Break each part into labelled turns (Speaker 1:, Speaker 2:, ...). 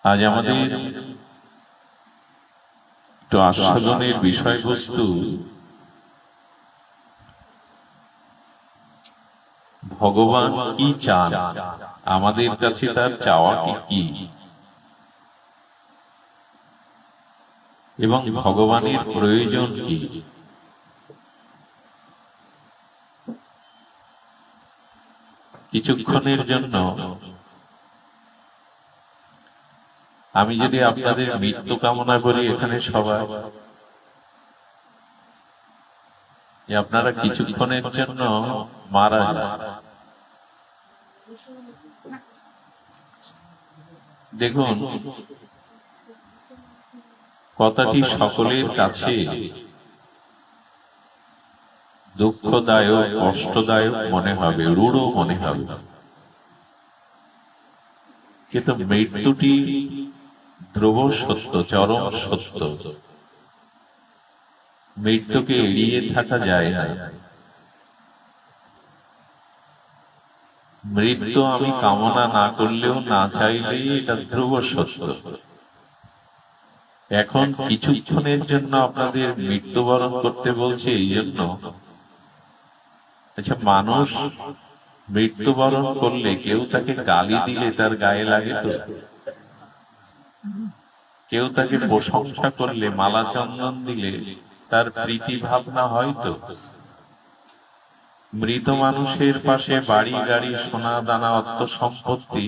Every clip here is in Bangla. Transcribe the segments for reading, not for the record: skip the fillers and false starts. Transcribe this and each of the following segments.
Speaker 1: আজ আমাদের একটু আস্বাদনের বিষয়বস্তু ভগবান কি চান, আমাদের কাছে তার চাওয়া কি এবং ভগবানের প্রয়োজন কি। কিছুক্ষণের জন্য আমি যদি আপনাদের মৃত্যু কামনা করি এখানে সবাই, যে আপনারা কিছুক্ষণের জন্য মারা যান। দেখুন, কথাটি সকলের কাছে দুঃখদায়ক, কষ্টদায়ক মনে হবে, রূঢ় মনে হবে, কিন্তু মৃত্যুটি ধ্রুব সত্য, চরম সত্য। মৃত্যুকে এড়িয়ে থাকা যায় না। মৃত্যু আমি কামনা না করলেও, না চাইলেই এটা ধ্রুব সত্য। এখন কিছুক্ষণের জন্য আপনাদের মৃত্যুবরণ করতে বলছে এই জন্য, আচ্ছা, মানুষ মৃত্যুবরণ করলে কেউ তাকে গালি দিলে তার গায়ে লাগে তো? কেউ তাকে প্রশংসা করলে, মালা চন্দন দিলে তার প্রীতি ভাবনা হয় তো? মৃত মানুষের পাশে বাড়ি গাড়ি, সোনা দানা, অর্থ সম্পত্তি,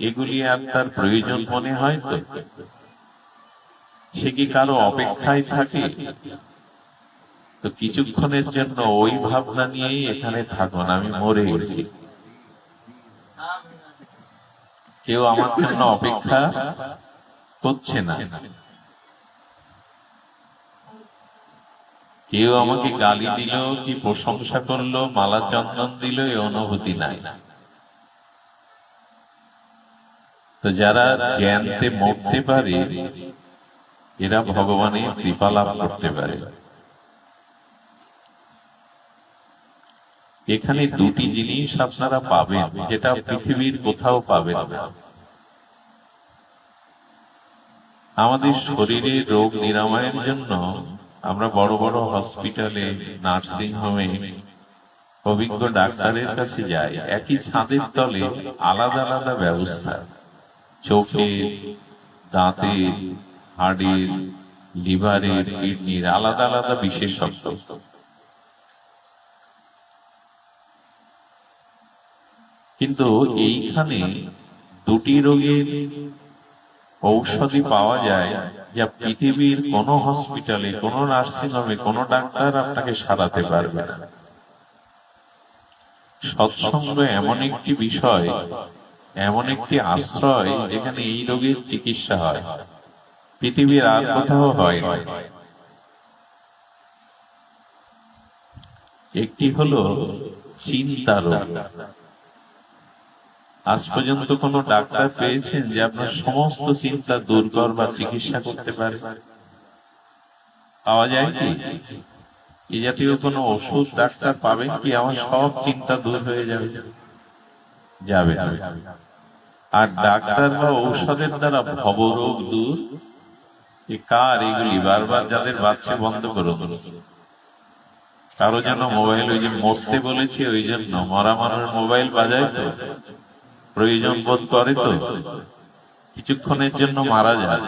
Speaker 1: এগুলি আর তার প্রয়োজন মনে হয় তো? সে কি কারো অপেক্ষায় থাকে? তো কিছুক্ষণের জন্য ওই ভাবনা নিয়েই এখানে থাকুন, আমি মরে গেছি, কেউ আমার জন্য অপেক্ষা করছে না, কেউ আমাকে গালি দিল কি প্রশংসা করলো, মালা চন্দন দিল, এই অনুভূতি নাই। তো যারা জ্ঞানতে মরতে পারে এরা ভগবানের কৃপা লাভ করতে পারে। এখানে দুটি জিনিস আপনারা পাবেন যেটা পৃথিবীর কোথাও পাবেন না। আমাদের শরীরে রোগ নিরাময়ের জন্য আমরা বড় বড় হসপিটালে, নার্সিং হোমে অভিজ্ঞ ডাক্তারের কাছে যাই। একই ছাদের তলে আলাদা আলাদা ব্যবস্থা, চোখের, দাঁতের, হাড়ের, লিভারের, কিডনির, আলাদা আলাদা বিশেষজ্ঞ। কিন্তু এইখানে দুটি রোগের ঔষধি পাওয়া যায় যা পৃথিবীর কোন হসপিটালে, কোন নার্সিং হোমে কোন ডাক্তার আপনাকে সারাতে পারবে না। সৎসঙ্গ এমন একটি বিষয়, এমন একটি আশ্রয় যেখানে এই রোগের চিকিৎসা হয়, পৃথিবীর আর কোথাও হয় না। একটি হলো চিন্তা রোগ। আজ পর্যন্ত কোন ডাক্তার পেয়েছেন যে আপনার সমস্ত চিন্তা দূর করবার চিকিৎসা করতে পারে? পাওয়া যায় কি? এই জাতীয় কোন ওষুধ ডাক্তার পাবেন কি আমার সব চিন্তা দূর হয়ে যাবে? যাবে না। আর ডাক্তার বা ঔষধের দ্বারা ভবরোগ দূর, কার এগুলি? বারবার যাদের বাচ্চা বন্ধ করুন। কারো যেন মোবাইল, ওই যে মরতে বলেছি ওই জন্য, মরা মানুষ মোবাইল বাজায় তো, প্রয়োজন বোধ করে তো, কিছুক্ষণের জন্য মারা যায়।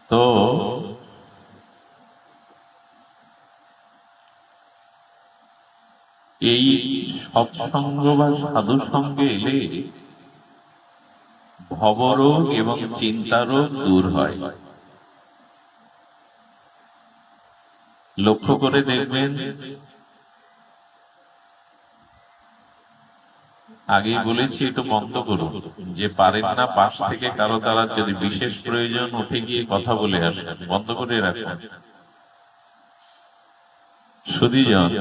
Speaker 1: তো এই সৎসঙ্গ বা সাধু সঙ্গে এলে ভবরোগ এবং চিন্তারোগ দূর হয়। লক্ষ্য করে দেখবেন, আগে বলেছি একটু বন্ধ করুন, যে পারেন না পাশ থেকে কারো দ্বারা যদি বিশেষ প্রয়োজন উঠে গিয়ে কথা বলে আসেন, বন্ধ করে রাখুন। সুধীজন,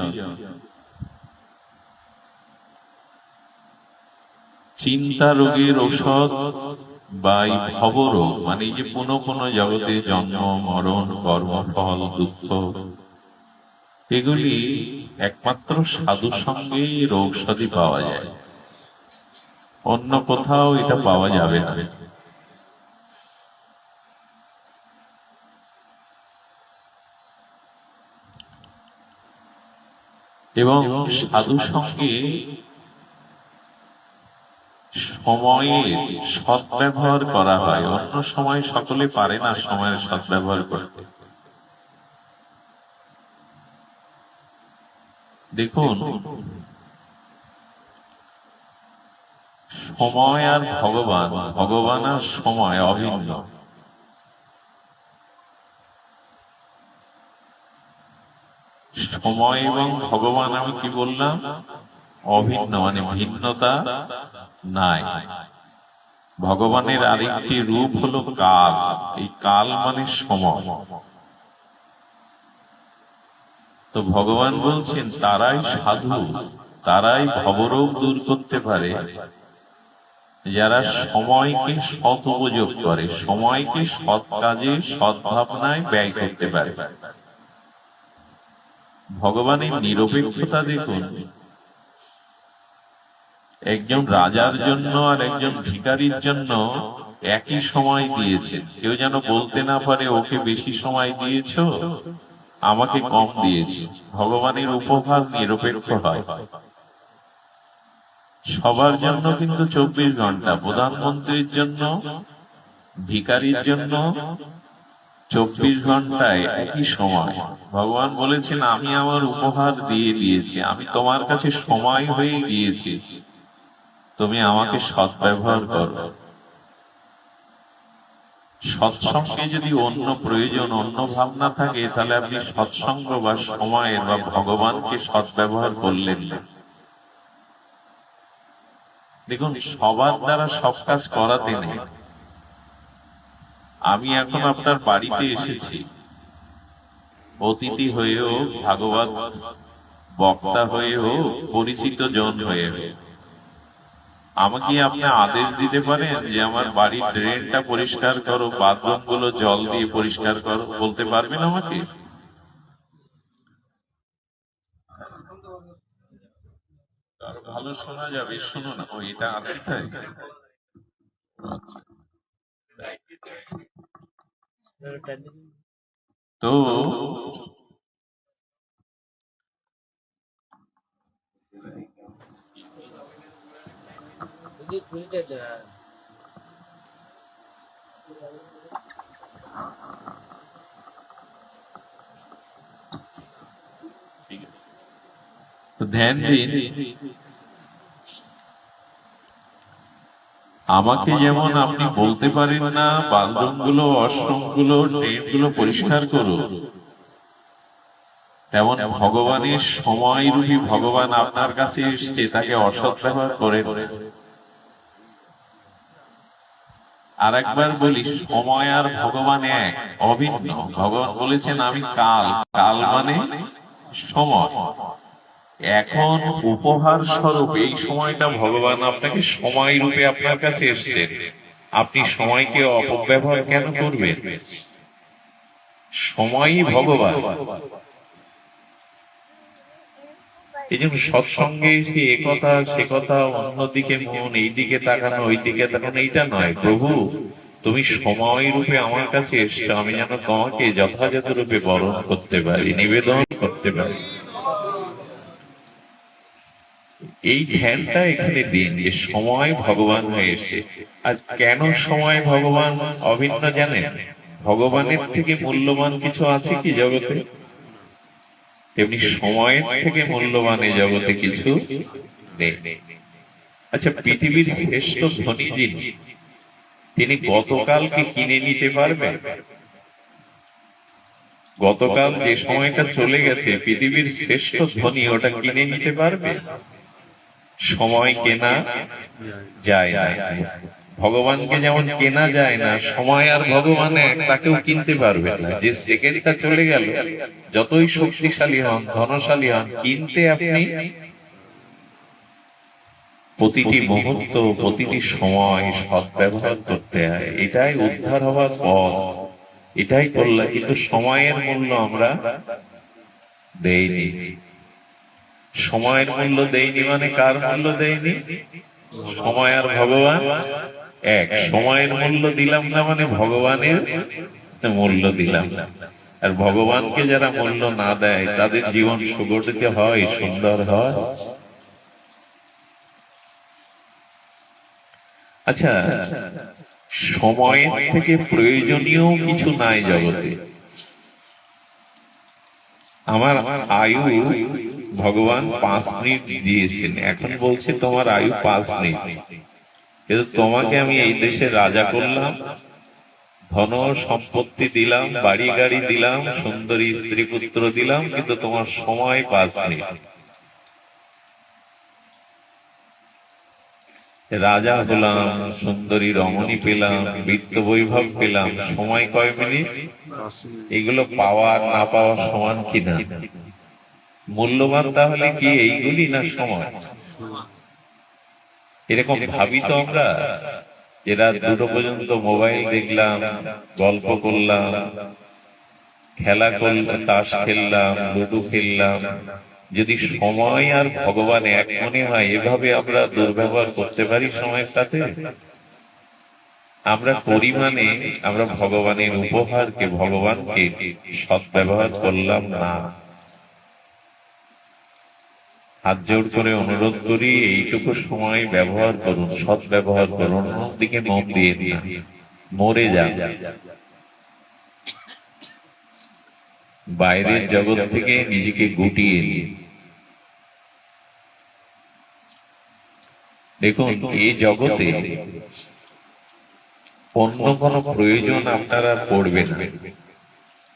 Speaker 1: চিন্তা রোগের ঔষধ বা ভবরোগ মানে যে পুনঃ পুনঃ জগতে জন্ম, মরণ, কর্মফল, দুঃখ, এগুলি একমাত্র সাধু সঙ্গেই এর ঔষধি পাওয়া যায়, অন্য কোথাও এটা পাওয়া যাবে না। এবং সাধু সঙ্গে সময়ের সদ্ব্যবহার করা হয়, অন্য সময় সকলে পারে না সময়ের সদ্ব্যবহার করতে। দেখুন, সময় আর ভগবান, ভগবান আর সময় অভিন্ন। সময় এবং ভগবান আমি কি বললাম? অভিন্ন, মানে ভিন্নতা নাই। ভগবানের আরেকটি রূপ হলো কাল, এই কাল মানে সময়। তো ভগবান বলছেন তারাই সাধু, তারাই ভবরোগ দূর করতে পারে যারা সময়কে সৎ উপযোগ করে, সময়কে সৎ কাজে সদ্ভাবনায় ব্যয় করতে পারে। ভগবানের নিরপেক্ষতা দেখুন, একজন রাজার জন্য আর একজন ভিখারির জন্য একই সময় দিয়েছে। কেউ যেন বলতে না পারে ওকে বেশি সময় দিয়েছ, আমাকে কম দিয়েছে। ভগবানের উপহার নিরপেক্ষ হয়, সবার জন্য কিন্তু 24 ঘন্টা। প্রধানমন্ত্রীর জন্য, ভিখারির জন্য 24 ঘন্টায় একই সময়। ভগবান বলেছেন আমি আমার উপহার দিয়ে দিয়েছি, আমি তোমার কাছে সময় হয়ে গিয়েছি, তুমি আমাকে সদ্ব্যবহার করো। সৎসঙ্গে যদি অন্য প্রয়োজন, অন্য ভাবনা থাকে, তাহলে আপনি সৎসঙ্গ বা সময়ের বা ভগবানকে সদ্ব্যবহার করলেন না। দেখুন, সবার দ্বারা সব কাজ করাতে নেই। আমি এখন আপনার বাড়িতে এসেছি অতিথি হয়েও, ভাগবত বক্তা হয়েও, পরিচিত জন হয়েও। আমাকে আপনি আদেশ দিতে পারেন যে আমার বাড়ির ড্রেনটা পরিষ্কার করো, বাথরুম গুলো জল দিয়ে পরিষ্কার করো? বলতে পারবেন আমাকে? আরো ভালো শোনা যাবে, শুনো না। ও, এটা আছে তাই? আচ্ছা। তো ঠিক আছে, তো ধ্যান দিন। আমাকে যেমন আপনি বলতে পারেন না বাথরুম গুলো, ওয়াশরুম গুলো, ড্রেন গুলো পরিষ্কার করো, তেমন ভগবানের সময়রূপী ভগবান আপনার কাছে এসছে, তাকে অসৎ ব্যবহার করেন। আর একবার বলি, সময় আর ভগবান এক, অভিন্ন। ভগবান বলেছেন আমি কাল, কাল মানে সময়। এখন উপহার স্বরূপ এই সময়টা ভগবান আপনাকে সময় রূপে আপনার কাছে এসছেন। আপনি সময়কে অপব্যবহার কেন করবেন? সময়ই ভগবান। এই জন্য সৎসঙ্গে এসে একথা সে কথা, অন্যদিকে মন, এই দিকে তাকানো, ওই দিকে তাকানো, এইটা নয়। প্রভু, তুমি সময় রূপে আমার কাছে এসছো, আমি যেন তোমাকে যথাযথ রূপে বরণ করতে পারি, নিবেদন করতে পারি। এই ধ্যানটা এখানে দিন যে সময় ভগবান হয়ে এসে। আর কেন সময় ভগবান অভিন্ন জানেন? ভগবানের থেকে মূল্যবান কিছু আছে কি জগতে? তেমনি সময়ের থেকে মূল্যবান এই জগতে কিছু নেই। আচ্ছা, পৃথিবীর শ্রেষ্ঠ ধনী যিনি, তিনি গতকালকে কিনে নিতে পারবেন? গতকাল যে সময়টা চলে গেছে, পৃথিবীর শ্রেষ্ঠ ধনী ওটা কিনে নিতে পারবে? সময় কেনা যায় না। ভগবানকে যেমন কেনা যায় না, সময় আর ভগবান এক, তাকেও কিনতে পারবে না। যে সেকেন্ডটা চলে গেল, যতই শক্তিশালী হন, ধনশালী হন, কিনতে আপনি প্রতিটি মুহূর্ত, প্রতিটি সময় সদ্ব্যবহার করতে হয়। এটাই উদ্ধার হওয়ার পথ, এটাই কল্যাণ। কিন্তু সময়ের মূল্য আমরা দেইনি। সময়ের মূল্য দেয়নি মানে কার মূল্য দেয়নি? সময় আর ভগবান এক। সময়ের মূল্য দিলাম না মানে ভগবানের মূল্য দিলাম না। আর ভগবানকে যারা মূল্য না দেয় তাদের জীবন সুগঠিত হয়, সুন্দর হয়? আচ্ছা, সময়ের থেকে প্রয়োজনীয় কিছু নাই জগতে। আমার আয়ু ভগবান 5 মিনিট দিয়েছেন, এখন বলছে তোমার আয়ু 5 মিনিট, কিন্তু তোমাকে আমি এই দেশে রাজা করলাম, ধন সম্পত্তি দিলাম, বাড়ি গাড়ি দিলাম, সুন্দরী স্ত্রী পুত্র দিলাম, কিন্তু তোমার সময় 5 মিনিট। রাজা হলাম, সুন্দরী রমণী পেলাম, বিত্ত বৈভব পেলাম, সময় কয় মিনিট? এগুলো পাওয়া আর না পাওয়া সমান কিনা? মূল্যবান তাহলে কি এইগুলি না সময়? এরকম ভাবি তো আমরা, যে রাত 2টো পর্যন্ত মোবাইল দেখলাম, গল্প করলাম, খেলা করলাম, তাস খেললাম, লুডু খেললাম, যদি সময় আর ভগবান এক মনে হয়, এভাবে আমরা দুর্ব্যবহার করতে পারি সময়ের সাথে? আমরা পরিমাণে আমরা ভগবানের উপহারকে, ভগবানকে সদ্ব্যবহার করলাম না। হাত জোর করে অনুরোধ করি, এইটুকু সময় ব্যবহার করুন, সৎ ব্যবহার করুন, অন্যদিকে মন দিয়ে না, মরে যান। বাইরের জগৎ থেকে নিজেকে গুটিয়ে নিন। দেখুন, এই জগতে অন্য কোনো প্রয়োজন আপনারা পড়বে না,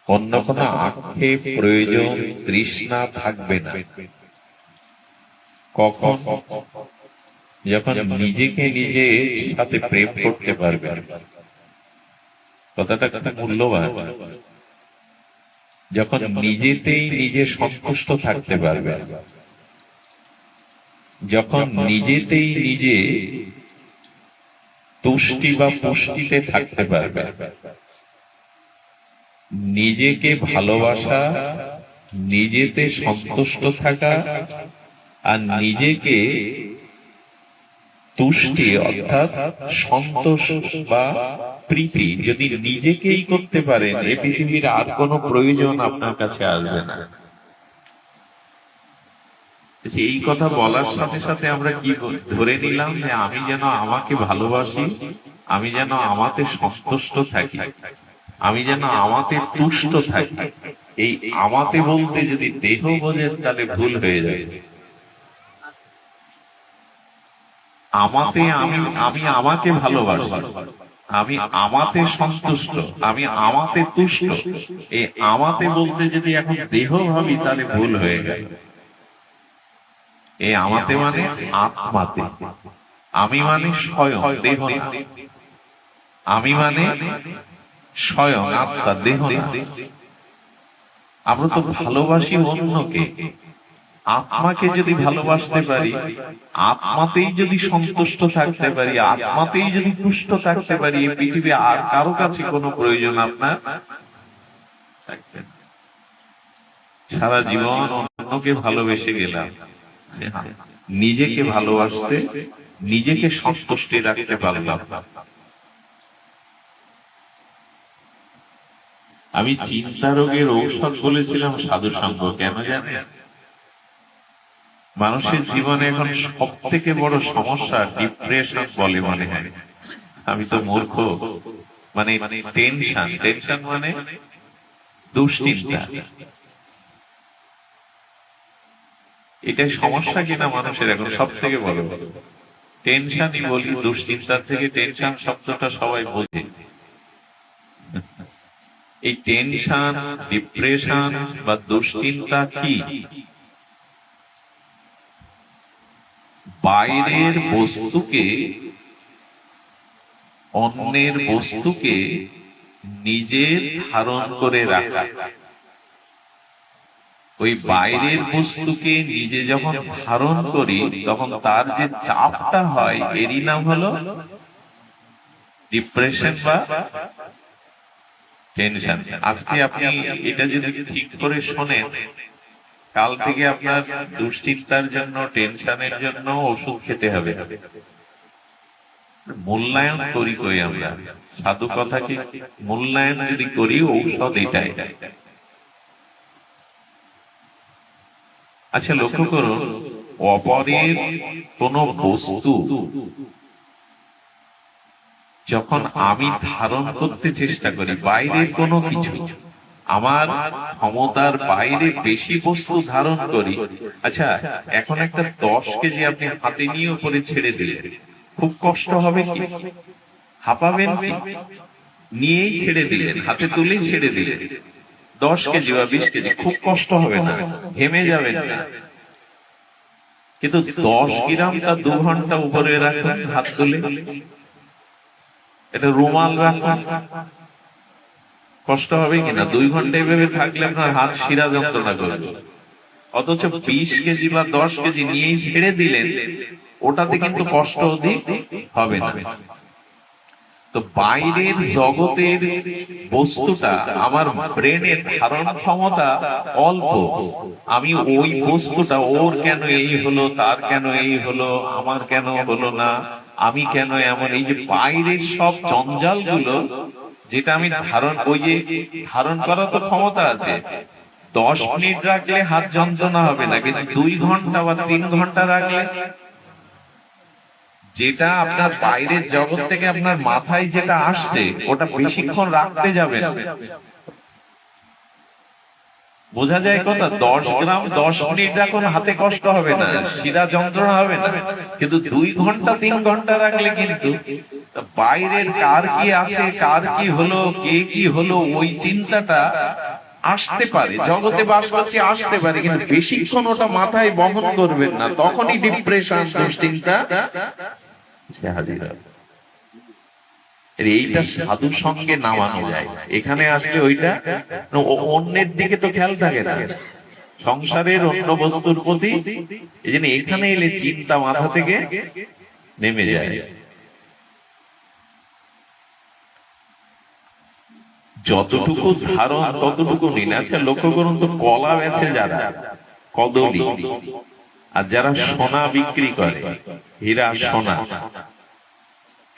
Speaker 1: অন্য কোনো আক্ষেপ, প্রয়োজন, তৃষ্ণা থাকবে না। কখন? যখন নিজেকে নিজে সাথে প্রেম করতে পারবেন। কথাটা খুব মূল্যবান। যখন নিজেতেই নিজে সন্তুষ্ট থাকতে পারবেন, যখন নিজেতেই নিজে তুষ্টি বা পুষ্টিতে থাকতে পারবেন, নিজেকে ভালোবাসা, নিজেতে সন্তুষ্ট থাকা আর নিজেকে তুষ্টি অর্থাৎ সন্তোষ বা প্রীতি যদি নিজেকেই করতে পারেন, এই পৃথিবীর আর কোনো প্রয়োজন আপনার কাছে আসবে না। এই কথা বলার সাথে সাথে আমরা কি ধরে নিলাম যে আমি যেন আমাকে ভালোবাসি, আমি যেন আমাতে সন্তুষ্ট থাকি, আমি যেন আমাতে তুষ্ট থাকি। এই আমাতে বলতে যদি দেহ বোঝেন তাহলে ভুল হয়ে যায়। আমাতে আমি আমাকে ভালোবাসি, আমি আমাতে সন্তুষ্ট, আমি আমাতে তুষ্ট। এই আমাতে বলতে যদি এখন দেহ ভাবি তাহলে ভুল হয়ে যায়। এই আমাতে মানে আত্মাতে, আমি মানে স্বয়ং, দেহ না। আমি মানে স্বয়ং আত্মা, দেহ না। আমরা তো ভালোবাসি অন্যকে। আত্মাকে যদি ভালোবাসতে পারি, আত্মাতেই যদি সন্তুষ্ট থাকতে পারি, আত্মাতেই যদি তুষ্ট থাকতে পারি, এই পৃথিবী আর কারো কাছে কোনো প্রয়োজন আপনার থাকবে না। সারা জীবন অন্যকে ভালোবেসে গেলাম, নিজেকে ভালোবাসতে, নিজেকে সন্তুষ্টি রাখতে পারলাম না। আমি চিন্তা রোগের ঔষধ বলেছিলাম সাধু সঙ্গ, কেন জানেন? মানুষের জীবনে এখন সব থেকে বড় সমস্যা ডিপ্রেশন বলে মনে হয়। আমি তো মূর্খ, মানে টেনশন। টেনশন মানে দুশ্চিন্তা। এটাই সমস্যা কিনা মানুষের এখন সব থেকে বড় টেনশনই বলি। দুশ্চিন্তার থেকে টেনশন শব্দটা সবাই বোঝে। এই টেনশন, ডিপ্রেশন বা দুশ্চিন্তা কি? বাইরের বস্তুকে, অন্যের বস্তুকে নিজের ধারণ করে রাখা। ওই বাইরের বস্তুকে নিজে যখন ধারণ করি তখন তার যে চাপটা হয়, এরই নাম হলো ডিপ্রেশন বা টেনশন। আজকে আপনি এটা যদি ঠিক করে শোনেন, কাল থেকে আপনার দুশ্চিন্তার জন্য, টেনশনের জন্য ওষুধ খেতে হবে। মূল্যায়ন করি কই আমরা? সাধু কথা কি মূল্যায়ন যদি করি, ঔষধ এটাই। আচ্ছা, লক্ষ্য করুন, অপরের কোন বস্তু যখন আমি ধারণ করতে চেষ্টা করি, বাইরের কোনো কিছু আমার ক্ষমতার বাইরে বেশি বস্তু ধারণ করি। আচ্ছা, এখন একটা 10 কেজি আপনি হাতে নিয়ে উপরে ছেড়ে দিলেন, খুব কষ্ট হবে কি? হাঁপাবেন কি? নিয়েই ছেড়ে দিলেন, হাতে তুলেই ছেড়ে দিলেন। 10 কেজি বা 20 কেজি খুব কষ্ট হবে না, ঘেমে যাবেন না। কিন্তু 10 গ্রামটা 2 ঘন্টা উপরে রাখুন হাত তুলে, এটা রুমাল রাখুন, কষ্ট হবে কিনা? 2 ঘন্টা এভাবে থাকলে আপনার হাত শিরা যন্ত্রণা করবে। অথচ 20 কেজি বা 10 কেজি নিয়েই ছেড়ে দিলেন, ওটাতে কিন্তু কষ্ট অধিক হবে না। তো বাইরের জগতের বস্তুটা আমার ব্রেনের ধারণ ক্ষমতা অল্প, আমি ওই বস্তুটা ওর কেন এই হলো, তার কেন এই হলো, আমার কেন হলো না, আমি কেন এমন, এই যে বাইরের সব জঞ্জাল গুলো যেটা আমি ধারণ, ওই যে ধারণ করার তো ক্ষমতা আছে। 10 মিনিট রাখলে হাত যন্ত্রণা হবে না, কিন্তু 2 ঘন্টা বা 3 ঘন্টা রাখলে, যেটা আপনার বাইরের জগৎ থেকে আপনার মাথায় যেটা আসছে, ওটা বেশিক্ষণ রাখতে যাবে না। বোঝা যায় কথা? 10 গ্রাম 10 মিনিট রাখুন, হাতে কষ্ট হবে না, শিরা যন্ত্রণা হবে না। কিন্তু 2 ঘন্টা 3 ঘন্টা রাখলে কিন্তু বাইরের কার কি আছে, কার কি হলো, কে কি হলো, ওই চিন্তাটা আসতে পারে। জগতে বাস করছে, আসতে পারে, কিন্তু বেশিক্ষণ ওটা মাথায় বহন করবেন না, তখনই ডিপ্রেশন, দুশ্চিন্তা হাজির হবে। এইটা সাধুর সঙ্গে নামানো যায়। এখানে আসলে ওইটা অন্যের দিকে তো খেয়াল থাকে না, সংসারের অন্য বস্তুর প্রতি। এই জন্য এখানে এলে চিন্তা মাথা থেকে নেমে যায়। যতটুকু ধারণ ততটুকু নিন। আচ্ছা, লক্ষ্য করুন তো, কলা বেচে যারা, কদলী, আর যারা সোনা বিক্রি করে, হীরা সোনা,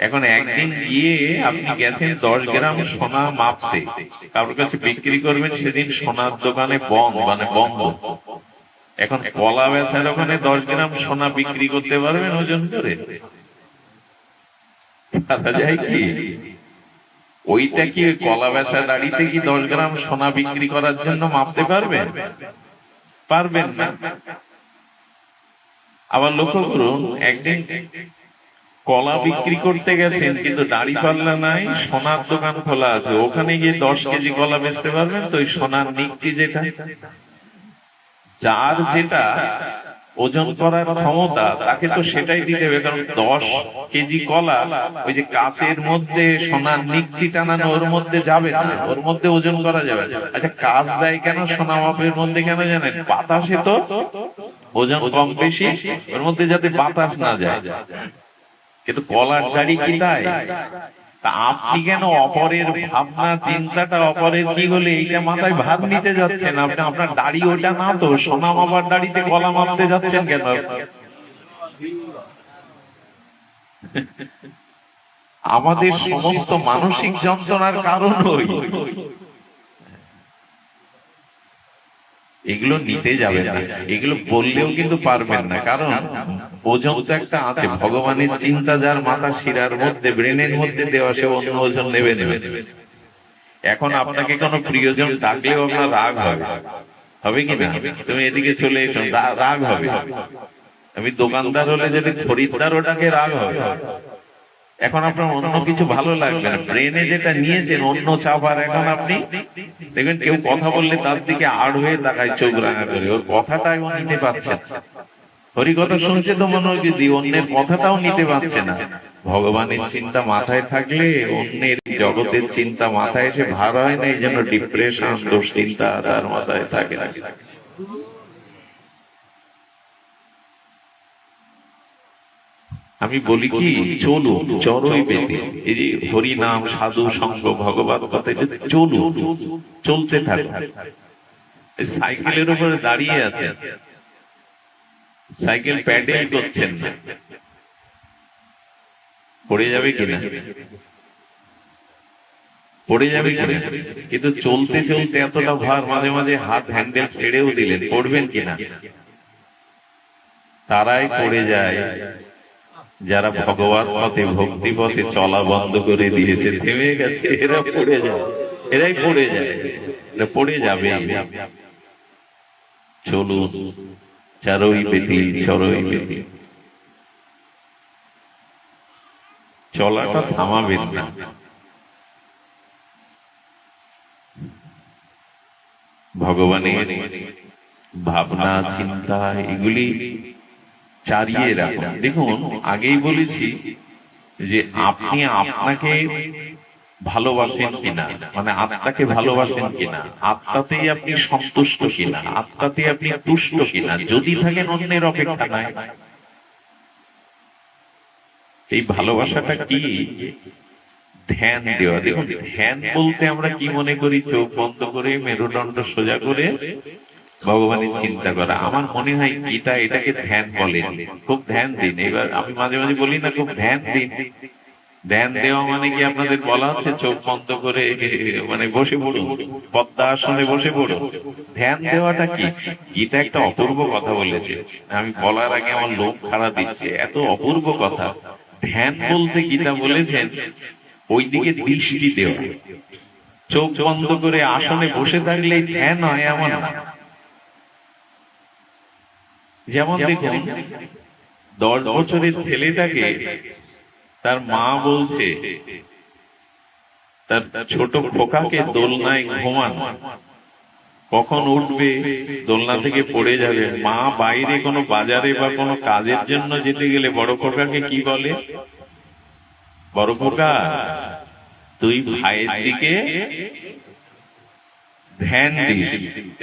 Speaker 1: এখন একদিন গিয়ে আপনি গেছেন 10 গ্রাম সোনা মাপতে, কারোর কাছে বিক্রি করবেন, সেদিন সোনার দোকানে বন্ধ, মানে বন্ধ। এখন কলা বেচার ওখানে 10 গ্রাম সোনা বিক্রি করতে পারবেন ওজন করে? পারা যায় কি? ওইটা কি কলা বেচা দাঁড়িতে কি 10 গ্রাম সোনা বিক্রি করার জন্য মাপতে পারবেন? পারবেন না। আবার লক্ষ্য করুন, একদিন কলা বিক্রি করতে গেছেন, কিন্তু দাড়ি পাল্লা নাই, সোনার দোকান খোলা আছে, ওখানে গিয়ে 10 কেজি কলা বেচতে পারবেন তো? ওই সোনার নিকটি যেটা, যার যেটা ওজন করার ক্ষমতা, তাকে তো সেটাই দিতে হবে। কারণ 10 কেজি কলা ওই যে কাঁচের মধ্যে সোনার নিকটি টানানো, ওর মধ্যে যাবে না, ওর মধ্যে ওজন করা যাবে। আচ্ছা, কাঁচ দেয় কেন সোনা মাপের মধ্যে কেন জানেন? বাতাসে তো ওজন কম বেশি, ওর মধ্যে যাতে বাতাস না যায়। কিন্তু কলার দাড়ি কি তাই? তা আপনি কেন অপরের ভাবনা চিন্তাটা, অপরের কি হলে এইটা মাথায় ভাব নিতে যাচ্ছেন? আপনি আপনার দাড়ি ওটা না তো, সোনা মাপার দাড়িতে কলা মাপতে যাচ্ছেন কেন? আমাদের সমস্ত মানসিক যন্ত্রণার কারণ ওই, এগুলো নিতে যাবেন না, এগুলো বললেও কিন্তু পারবেন না। কারণ ওজন তো একটা আছে, ভগবানের চিন্তা যার মাথা শিরার মধ্যে, ব্রেনের মধ্যে দেওয়া, সে অন্য ওজন নেবে নেবে। এখন আপনাকে কোনো প্রিয়জন ডাকলেও আপনার রাগ হবে, হবে কি না? তুমি এদিকে চলে এসো, রাগ হবে। আমি দোকানদার হলে যদি খরিদ্দার ওটাকে, রাগ হবে। এখন আপনার অন্য কিছু ভালো লাগবে না, ব্রেনে যেটা নিয়েছেন অন্য চাপার। এখন আপনি দেখবেন কেউ কথা বললে তার দিকে আড় হয়ে তাকায়, চোখ রাঙা করে, ওর কথাটাই ও নিতে পারছে। হরি কথা শুনছে তো মনে হয় যে অন্যের কথাটাও নিতে পারছে না। ভগবানের চিন্তা মাথায় থাকলে অন্যের জগতের চিন্তা মাথায় এসে ভার হয় না, এই জন্য ডিপ্রেশন, দুশ্চিন্তা তার মাথায় থাকে না। আমি বলি কি, চলুন চরই বেদে, এই যে হরি নাম, সাধু সঙ্গ, ভগবত কথা, চলুন, চলতে থাকুন। সাইকেলের উপরে দাঁড়িয়ে আছে, সাইকেল প্যাডেল করছেন না, পড়ে যাবে কিনা? পড়ে যাবে কিনা? কিন্তু চলতে চলতে এতটা ভার, মাঝে মাঝে হাত হ্যান্ডেল ছেড়েও দিলেন, পড়বেন কিনা? তারাই পড়ে যায় যারা ভগবান পথে ভক্তি পথে চলা বন্ধ করে দিয়েছে, থেমে গেছে, এরা পড়ে যায়, এরাই পড়ে যায়, এরা পড়ে যাবে। চলুন চারই পেতি চরই পেতি, চলাটা থামাবেন না। ভগবানের ভাবনা চিন্তা এগুলি চারিয়ে রাখুন। দেখুন, আগেই বলেছি যে আপনি আপনাকে ভালোবাসেন কিনা, মানে আত্মাকে ভালোবাসেন কিনা, আত্মাতেই আপনি সন্তুষ্ট কিনা, আত্মাতে আপনি তুষ্ট কিনা, যদি থাকেন অন্যের অপেক্ষা নাই। এই ভালোবাসাটা কি? ধ্যান দেওয়া। দেখুন, ধ্যান বলতে আমরা কি মনে করি? চোখ বন্ধ করে মেরুদণ্ড সোজা করে ভগবানের চিন্তা করা। আমার মনে হয় গীতা এটাকে ধ্যান বলে। খুব ধ্যান দিন। এবার আমি মাঝে মাঝে বলি না, খুব ধ্যান দিন। ধ্যান দেওয়া মানে কি আপনাদের বলা হচ্ছে চোখ বন্ধ করে মানে বসে পড়ুন, পদ্মাসনে বসে পড়ুন? ধ্যান দেওয়াটা কি? গীতা একটা অপূর্ব কথা বলেছে, আমি বলার আগে আমার লোভ খারাপ দিচ্ছে, এত অপূর্ব কথা। ধ্যান বলতে গীতা বলেছেন ওইদিকে দৃষ্টি দেওয়া। চোখ বন্ধ করে আসনে বসে থাকলেই ধ্যান হয় এমন না। যেমন দেখুন, 10 বছরের ছেলেটাকে তার মা বলছে তার ছোট খোকাকে দোলনায় ঘুমান, কখন উঠবে, দোলনা থেকে পড়ে যাবে। মা বাইরে কোনো বাজারে বা কোনো কাজের জন্য যেতে গেলে বড় খোকাকে কি বলে? বড় খোকা, তুই ভাইয়ের দিকে ধ্যান দিস।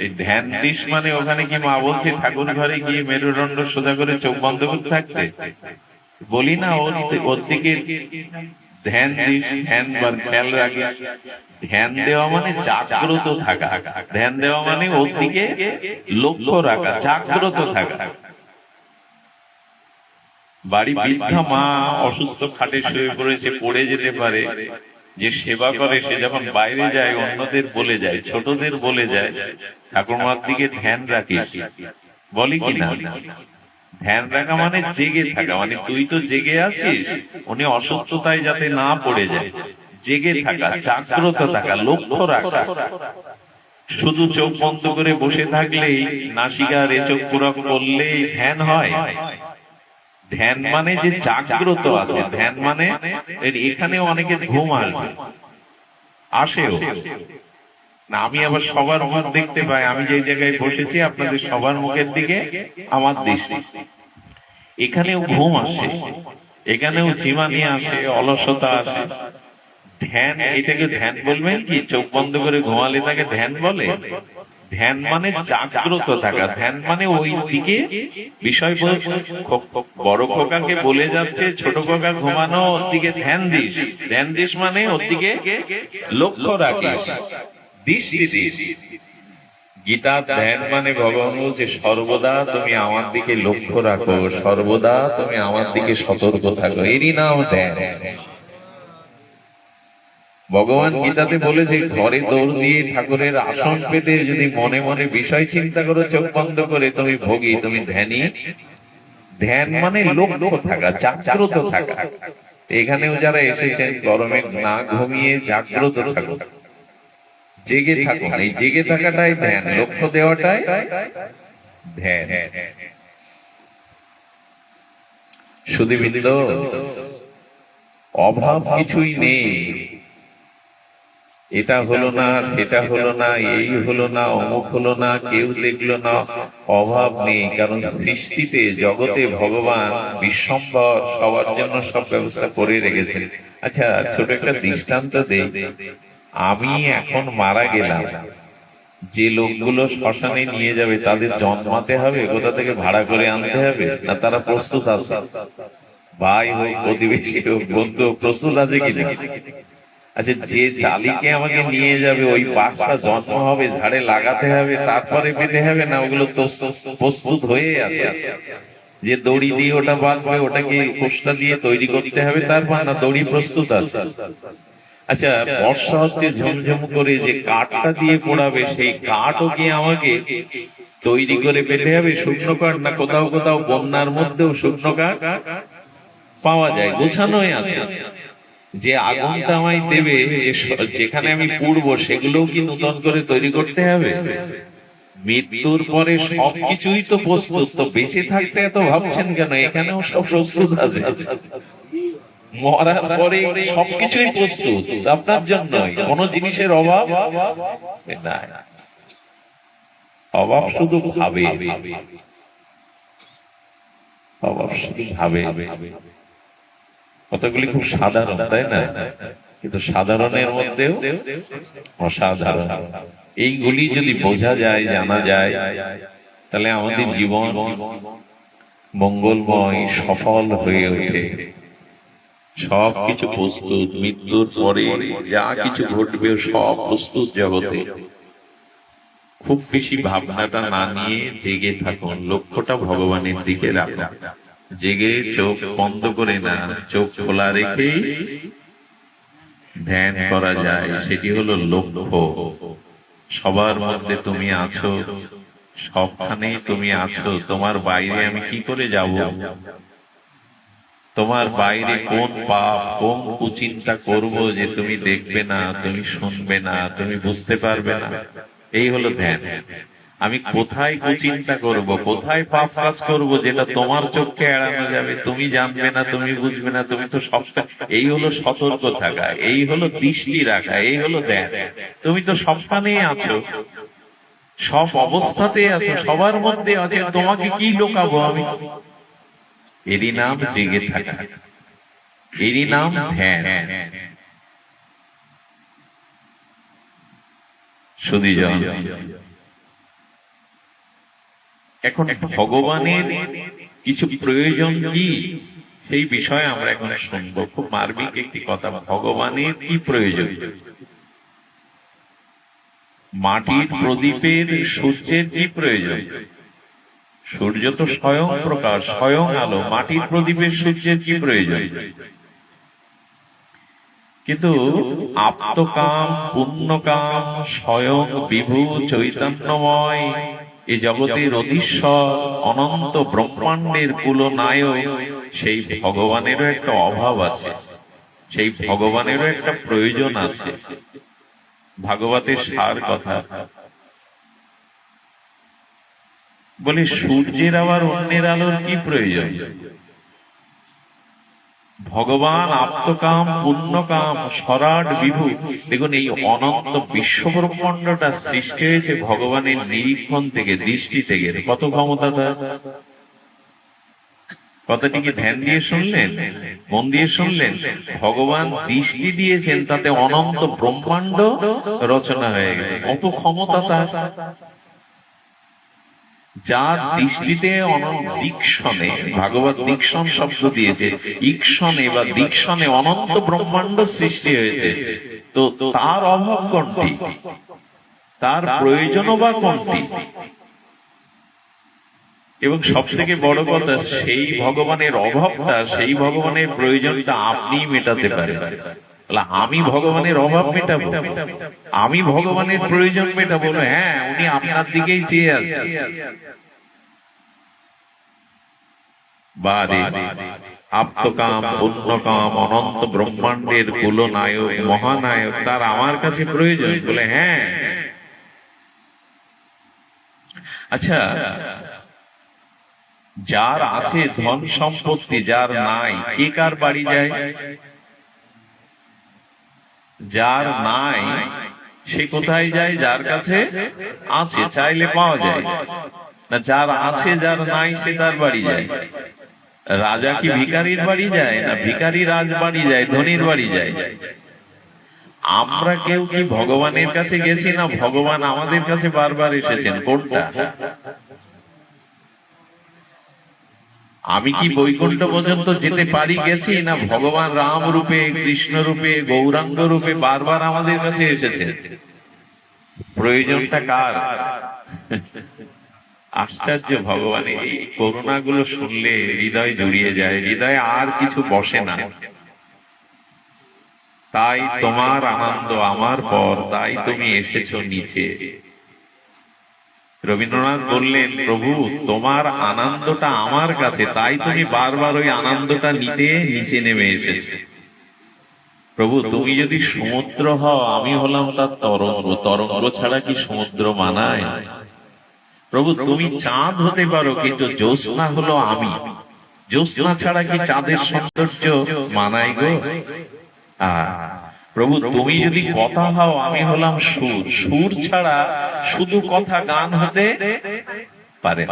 Speaker 1: এই ধ্যান দিস মানে ওখানে কি মা বলছে ঠাকুর ঘরে গিয়ে মেরুদণ্ড সোজা করে চোখ বন্ধ করে থাকতে? বলি না, ওর দিকে ধ্যান দিস, ধ্যান বা খেয়াল রাখিস। ধ্যান দেওয়া মানে জাগ্রত থাকা, ধ্যান দেওয়া মানে ওর দিকে লক্ষ্য রাখা, জাগ্রত থাকা। বাড়ি বৃদ্ধা মা অসুস্থ খাটে শুয়ে পড়েছে, পড়ে যেতে পারে, যে সেবা করে সে যখন বাইরে যায় অন্যদের বলে যায়, ছোটদের বলে যায় ঠাকুরমার দিকে ধ্যান রাখিস, বলি কিনা? ধ্যান রাখা মানে জেগে থাকা, মানে তুই তো জেগে আছিস, উনি অসুস্থতায় যাতে না পড়ে যায়, জেগে থাকা, জাগ্রত থাকা, লক্ষ্য রাখা। শুধু চোখ বন্ধ করে বসে থাকলেই, নাসিকা রে চোখ পুরো করলেই ধ্যান হয়? ধ্যান মানে যে জাগ্রত আছে, ধ্যান মানে এখানেও অনেকে ঘুম আসেও না। আমি আবার সবার মুখ দেখতে পাই, আমি যে জায়গায় বসেছি আপনাদের সবার মুখের দিকে আমার দৃষ্টি, এখানেও ঘুম আসে, এখানেও ঝিমানি আসে, অলসতা আসে। ধ্যান, এটাকে ধ্যান বলবেন কি? চোখ বন্ধ করে ঘুমালে তাকে ধ্যান বলে? ধ্যান মানে জাগ্রত থাকা, ধ্যান মানে ওই দিকে বিষয়। বড় খোকাকে বলে যাচ্ছে ছোট খোকা ঘুমানো, ওর দিকে ধ্যান দিস। ধ্যান দিস মানে ওর দিকে লক্ষ্য রাখিস, দৃষ্টি দিস। গীতার ধ্যান মানে ভগবান বলছে সর্বদা তুমি আমার দিকে লক্ষ্য রাখো, সর্বদা তুমি আমার দিকে সতর্ক থাকো, এরই নাম ধ্যান। ভগবান গীতাতে বলেছে ঘরে দৌড় দিয়ে ঠাকুরের আসন পেতে যদি মনে মনে বিষয় চিন্তা করো চোখ বন্ধ করে, তুমি ভোগী, তুমি ধ্যানী। ধ্যান মানে লক্ষ্য থাকা, জাগ্রত থাকা। এখানেও যারা এসেছেন গরমে না ঘুমিয়ে জাগ্রত থাকো, জেগে থাকো। এই জেগে থাকাটাই ধ্যান, লক্ষ্য দেওয়াটাই ধ্যান। সুধীবৃন্দ, অভাব কিছুই নেই। এটা হলো না, সেটা হলো না, এই হলো না, অমুক হলো না, কেউ দেখলো না, অভাব নেই। কারণ সৃষ্টিতে, জগতে ভগবান বিশ্বম্ভর সবার জন্য সব ব্যবস্থা করে রেখেছেন। আচ্ছা, ছোট একটা দৃষ্টান্ত দেই। আমি এখন মারা গেলাম, যে লোকগুলো শ্মশানে নিয়ে যাবে তাদের জন্মাতে হবে, কোথা থেকে ভাড়া করে আনতে হবে? না তারা প্রস্তুত আছে? ভাই হোক, প্রতিবেশী হোক, বন্ধু হোক, প্রস্তুত আছে কিনা? আচ্ছা, যে জালিকে আমাকে নিয়ে যাবে ওই পাঁচটা জন্ম হবে, ঝাড়ে লাগাতে হবে, তারপরে পেতে হবে না? ওগুলো তো প্রস্তুত হয়ে আছে। যে দড়ি দিয়ে ওটা বাঁধবে, ওটাকে কোষটা দিয়ে তৈরি করতে হবে, তারপর না দড়ি প্রস্তুত আছে। আচ্ছা, বর্ষা হচ্ছে ঝমঝম করে, যে কাঠটা দিয়ে পোড়াবে সেই কাঠও কি আমাকে তৈরি করে পেতে হবে? শুকনো কাঠ না কোথাও কোথাও বন্যার মধ্যেও শুকনো কাঠ পাওয়া যায়, গোছানোই আছে। যে আগুনটা আমায় দেবে, যেখানে আমি পুড়বো, সেগুলোও কি নতুন করে তৈরি করতে হবে? মৃত্যুর পরে সবকিছুই তো প্রস্তুত, তো বেঁচে থাকতে এত ভাবছেন কেন? এখানেও সব প্রস্তুত আছে। মরার পরে সবকিছুই প্রস্তুত আপনার জন্য, কোন জিনিসের অভাব নাই। অভাব শুধু ভাবে, অভাব শুধু ভাবে। কতগুলি খুব সাধারণ, তাই না? কিন্তু সাধারণের মধ্যেও অসাধারণ। এইগুলি যদি বোঝা যায়, জানা যায়, তাহলে আমাদের জীবন মঙ্গলময়, সফল হয়ে ওঠে। সবকিছু প্রস্তুত, মৃত্যুর পরে যা কিছু ঘটবে সব প্রস্তুত জগতে। খুব বেশি ভাবনাটা না নিয়ে জেগে থাকুন, লক্ষ্যটা ভগবানের দিকে রাখুন। জেগে চোখ বন্ধ করে না, চোখ খোলা রেখেই ধ্যান করা যায়। সেটি হলো লক্ষ্য। সবার মধ্যে তুমি আছো, সবখানেই তুমি আছো। তোমার বাইরে আমি কি করে যাব? তোমার বাইরে কোন পাপ, কোন কুচিন্তা করব যে তুমি দেখবে না, তুমি শুনবে না, তুমি বুঝতে পারবে না? এই হলো ধ্যান। আমি কোথায় কুচিন্তা করব, কোথায় পাপ কাজ করব, যেটা তোমার চোখকে এড়ানো যাবে, তুমি জানবে না, তুমি বুঝবে না, তুমি তো সবটা। এই হলো সতর্ক থাকা, এই হলো দৃষ্টি রাখা, এই হলো ধ্যান। তুমি তো সবখানেই আছো, সব অবস্থাতে আছো, সবার মধ্যে আছে, তোমাকে কি লুকাবো আমি? এরই নাম জেগে থাকা, এরই নাম ধ্যান। সুধীজন, এখন ভগবানের কিছু প্রয়োজন কি, সেই বিষয়ে আমরা এখন শুনবো। খুব মার্মিক একটি কথা। ভগবানের কি প্রয়োজন? মাটির প্রদীপের, সূর্যের কি প্রয়োজন? সূর্য তো স্বয়ং প্রকাশ, স্বয়ং আলো। মাটির প্রদীপের, সূর্যের কি প্রয়োজন? কিন্তু আপ্তকাম, পুণ্যকাম, স্বয়ং বিভু চৈতন্যময়, এই জগতের অধীশ্বর, অনন্ত ব্রহ্মাণ্ডের কুলনায়ক, সেই ভগবানেরও একটা অভাব আছে, সেই ভগবানেরও একটা প্রয়োজন আছে। ভাগবতের সার কথা বলি, সূর্যের আবার অন্যের আলোর কি প্রয়োজন? ভগবান আপ্তকাম, পুণ্যকাম, স্বরাট বিভু। দেখুন, এই অনন্ত বিশ্ব ব্রহ্মাণ্ডটা সৃষ্টি হয়েছে ভগবানের নিরীক্ষণ থেকে, দৃষ্টি থেকে। কত ক্ষমতা তার! কথাটিকে ধ্যান দিয়ে শুনলেন, মন দিয়ে শুনলেন। ভগবান দৃষ্টি দিয়েছেন, তাতে অনন্ত ব্রহ্মাণ্ড রচনা হয়ে গেছে। কত ক্ষমতা তার! যার দৃষ্টিতে দীক্ষণে, ভাগবত দীক্ষণ শব্দ দিয়েছে, ঈক্ষণে বা দীক্ষণে অনন্ত ব্রহ্মাণ্ড সৃষ্টি হয়েছে। তো তার অভাব কোনটি? তার প্রয়োজন বা কোনটি? এবং সব থেকে বড় কথা, সেই ভগবানের অভাবটা, সেই ভগবানের প্রয়োজনটা আপনি মেটাতে পারেন। আমি ভগবানের অভাব মেটাবো, আমি ভগবানের প্রয়োজন মেটাবো? হ্যাঁ, উনি আপনার দিকেই চেয়ে আছেন। বারে আপ্তকাম, পুণ্যকাম, অনন্ত ব্রহ্মাণ্ডের কুলনায়ক, মহানায়ক, তার আমার কাছে প্রয়োজন? বলে হ্যাঁ। আচ্ছা, যার আছে ধন সম্পত্তি, যার নাই, কে কার বাড়ি যায়? যার নাই সে কোথায় যায়? যার কাছে আছে, চাইলে পাওয়া যায় না। যার আছে, যার নাই, সে তার বাড়ি যায়। রাজা কি ভিখারির বাড়ি যায়? না ভিখারি রাজ বাড়ি যায়, ধনীর বাড়ি যায়? আমরা কেউ কি ভগবানের কাছে গেছি, না ভগবান আমাদের কাছে বারবার এসেছেন? কোনটা? আমি কি বৈকুণ্ঠ পর্যন্ত যেতে পারি, গেছি, না ভগবান রাম রূপে, কৃষ্ণ রূপে, গৌরাঙ্গ রূপে বারবার আমাদের কাছে এসেছে? প্রয়োজনটা কার? আশ্চর্য, ভগবানের এই করুণাগুলো শুনলে হৃদয় জুড়িয়ে যায়, হৃদয়ে আর কিছু বসে না। তাই তোমার আনন্দ আমার পর, তাই তুমি এসেছো নিচে। রবীন্দ্রনাথ বললেন, প্রভু তোমার আনন্দটা আমার কাছে, তাই তুমি বারবার ওই আনন্দটা নিতে নিচে নেমে এসেছো। প্রভু তুমি যদি সমুদ্র হও, আমি হলাম তার তরঙ্গ, তরঙ্গ ছাড়া কি সমুদ্র মানায়? প্রভু তুমি চাঁদ হতে পারো, কিন্তু জ্যোৎস্না হলো আমি, জ্যোৎস্না ছাড়া কি চাঁদের সৌন্দর্য মানায় গো? প্রভু তুমি যদি কথা হও, আমি হলাম সুর, সুর ছাড়া শুধু কথা গান হতে পারে।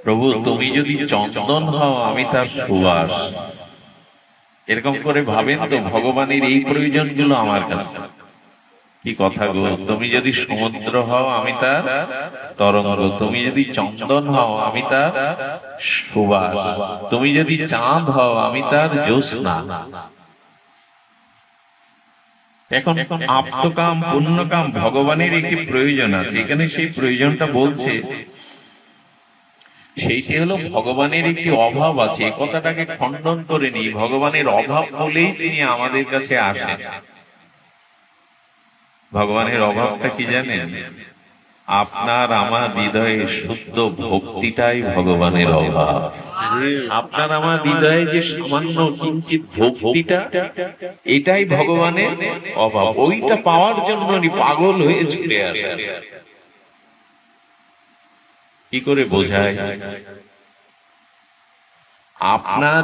Speaker 1: প্রভু তুমি যদি চন্দন হও, আমি তার সুবাস। এরকম করে ভাবেন তো, ভগবানের এই প্রয়োজনগুলো আমার কাছে। কি কথা গো, তুমি যদি সমুদ্র হও, আমি তার তরঙ্গ, তুমি যদি চন্দন হও, আমি তার সুবাস, তুমি যদি চাঁদ হও, আমি তার জ্যোৎস্না। এখন আপ্তকাম পুণ্যকাম ভগবানের একটি প্রয়োজন আছে, এখানে সেই প্রয়োজনটা বলছে, সেইটি হলো ভগবানের একটি অভাব আছে। এই কথাটাকে খণ্ডন করে নি, ভগবানের অভাব বলেই তিনি আমাদের কাছে আসেন। ভগবানের অভাবটা কি জানেন? আপনার আমার হৃদয়ে শুদ্ধ ভক্তিটাই ভগবানের অভাব। আপনার আমার হৃদয়ে যে সামান্য কিঞ্চিত ভক্তিটা, এটাই ভগবানের অভাব। ওইটা পাওয়ার জন্য পাগল হয়ে ছুটে আসে। কি করে বোঝায়? আপনার